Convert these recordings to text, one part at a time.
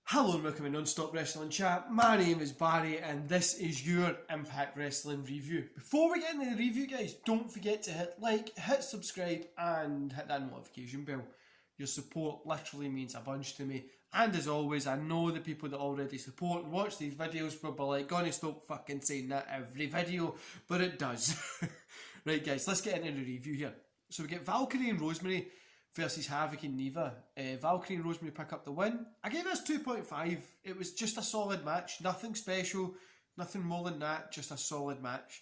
Hello and welcome to Non-Stop Wrestling Chat. My name is Barry and this is your Impact Wrestling review. Before we get into the review, guys, don't forget to hit like, hit subscribe and hit that notification bell. Your support literally means a bunch to me. And as always, I know the people that already support and watch these videos will be like, gonna stop fucking saying that every video, but it does. Right guys, let's get into the review here. So we get Valkyrie and Rosemary versus Havoc and Neva. Valkyrie and Rosemary pick up the win. I gave this 2.5. It was just a solid match. Nothing special. Nothing more than that. Just a solid match.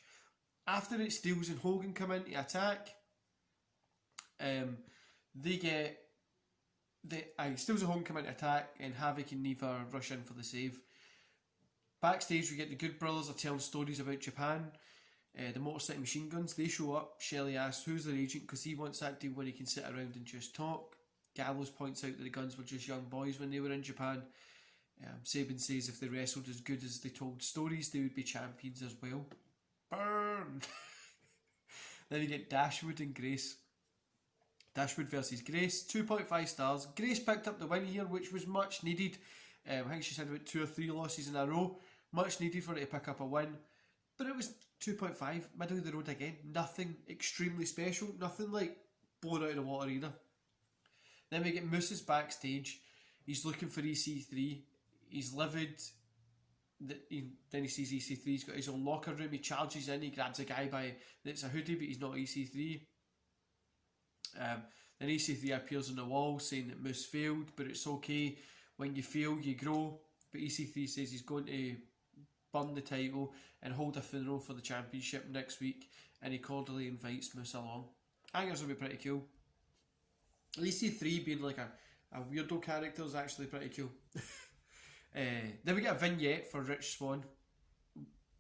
After it, Steels and Hogan come in to attack. Steels and Hogan come in to attack and Havoc and Neva rush in for the save. Backstage we get the Good Brothers are telling stories about Japan. The Motor City Machine Guns, they show up. Shelley asks who's their agent because he wants that deal where he can sit around and just talk. Gallows points out that the Guns were just young boys when they were in Japan. Sabin says if they wrestled as good as they told stories, they would be champions as well. Burn! Then we get Dashwood and Grace. Dashwood versus Grace, 2.5 stars. Grace picked up the win here, which was much needed. I think she's had about 2 or 3 losses in a row. Much needed for her to pick up a win. But it was 2.5, middle of the road again. Nothing extremely special. Nothing like blown out of the water either. Then we get Moose's backstage. He's looking for EC3. He's livid. Then he sees EC3. He's got his own locker room. He charges in. He grabs a guy by... It's a hoodie, but he's not EC3. Then EC3 appears on the wall saying that Moose failed, but it's okay. When you fail, you grow. But EC3 says he's going to burn the title and hold a funeral for the championship next week, and he cordially invites Moose along. I think this will be pretty cool. EC3 being like a weirdo character is actually pretty cool. Then we get a vignette for Rich Swann,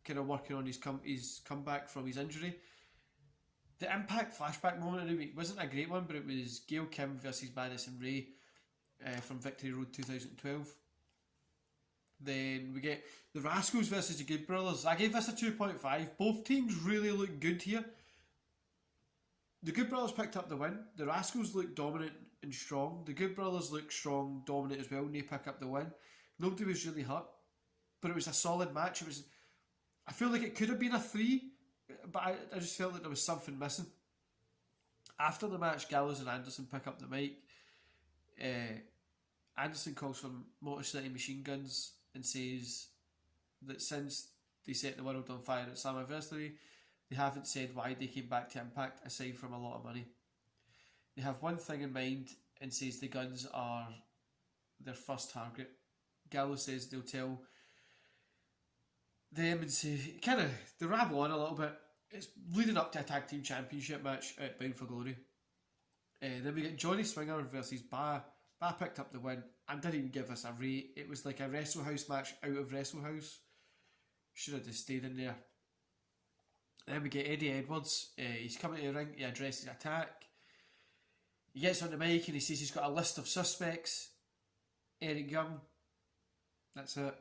kind of working on his comeback from his injury. The Impact flashback moment of the week wasn't a great one, but it was Gail Kim versus Madison Ray from Victory Road 2012. Then we get the Rascals versus the Good Brothers. I gave this a 2.5. Both teams really look good here. The Good Brothers picked up the win. The Rascals look dominant and strong. The Good Brothers look strong, dominant as well, and they pick up the win. Nobody was really hurt, but it was a solid match. I feel like it could have been a 3, but I just felt like there was something missing. After the match, Gallows and Anderson pick up the mic. Anderson calls for Motor City Machine Guns and says that since they set the world on fire at Slammiversary, they haven't said why they came back to Impact aside from a lot of money. They have one thing in mind and says the Guns are their first target. Gallows says they'll tell them and say, they rabble on a little bit. It's leading up to a tag team championship match at Bound for Glory. Then we get Johnny Swinger versus Ba. Ba picked up the win. I didn't even give us a rate. It was like a Wrestle House match out of Wrestle House. Should have just stayed in there. Then we get Eddie Edwards. He's coming to the ring to address his attack. He gets on the mic and he says he's got a list of suspects. Eric Young. That's it.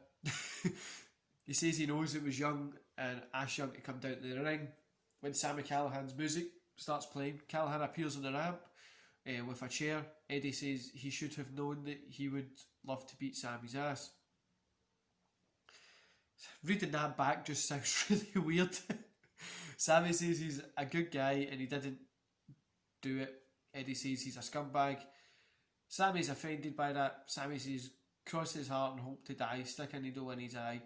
He says he knows it was Young and Ash Young to come down to the ring. When Sami Callihan's music starts playing, Callahan appears on the ramp with a chair. Eddie says he should have known that he would love to beat Sami's ass. Reading that back just sounds really weird. Sami says he's a good guy and he didn't do it. Eddie says he's a scumbag. Sami's offended by that. Sami says cross his heart and hope to die, stick a needle in his eye.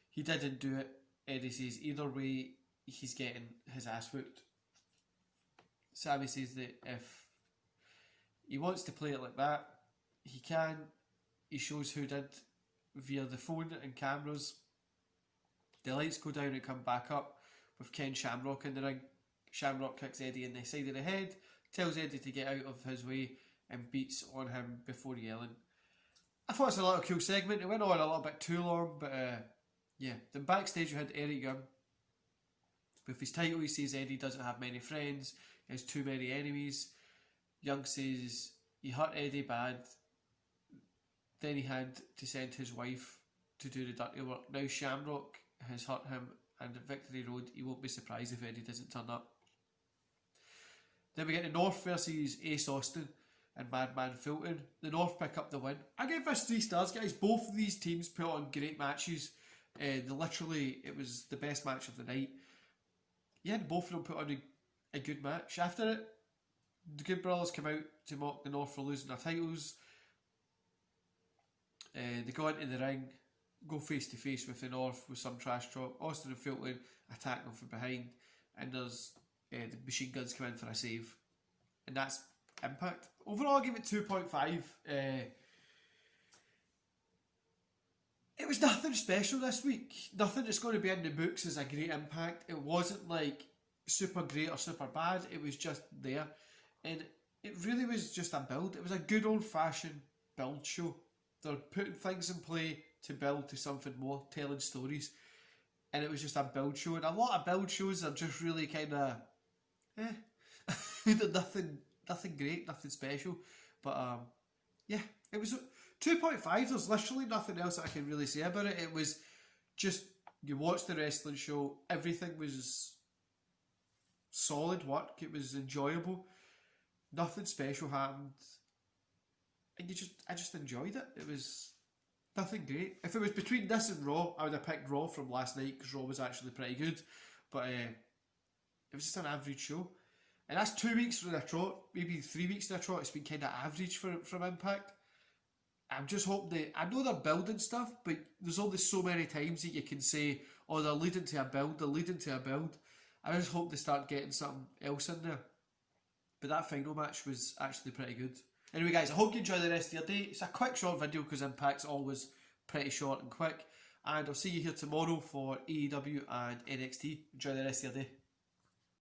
He didn't do it. Eddie says either way he's getting his ass whooped. Sami says that if he wants to play it like that, he can. He shows who did via the phone and cameras. The lights go down and come back up with Ken Shamrock in the ring. Shamrock kicks Eddie in the side of the head, tells Eddie to get out of his way and beats on him before yelling. I thought it was a little cool segment. It went on a little bit too long, but yeah. Then backstage we had Eric Young. With his title he says Eddie doesn't have many friends, he has too many enemies. Young says he hurt Eddie bad, then he had to send his wife to do the dirty work. Now Shamrock has hurt him and at Victory Road he won't be surprised if Eddie doesn't turn up. Then we get the North versus Ace Austin. and Madman Fulton. The North pick up the win. I give this 3 stars, guys. Both of these teams put on great matches. It was the best match of the night. Yeah, both of them put on a good match. After it, the Good Brothers come out to mock the North for losing their titles. They go into the ring, go face to face with the North with some trash talk. Austin and Fulton attack them from behind, and there's the machine guns come in for a save, and that's Impact. Overall, I give it 2.5. It was nothing special this week. Nothing that's going to be in the books as a great Impact. It wasn't like super great or super bad. It was just there, and it really was just a build. It was a good old fashioned build show. They're putting things in play to build to something more, telling stories, and it was just a build show. And a lot of build shows are just really kind of, they're nothing great, nothing special. But yeah, it was 2.5. There's literally nothing else that I can really say about it. It was just, you watched the wrestling show, everything was solid work. It was enjoyable. Nothing special happened. And I just enjoyed it. It was nothing great. If it was between this and Raw, I would have picked Raw from last night because Raw was actually pretty good. But it was just an average show. And that's 2 weeks in a trot, maybe 3 weeks in a trot. It's been kind of average from Impact. I'm just hoping I know they're building stuff, but there's only so many times that you can say, oh, they're leading to a build, I just hope they start getting something else in there. But that final match was actually pretty good. Anyway, guys, I hope you enjoy the rest of your day. It's a quick, short video because Impact's always pretty short and quick. And I'll see you here tomorrow for AEW and NXT. Enjoy the rest of your day.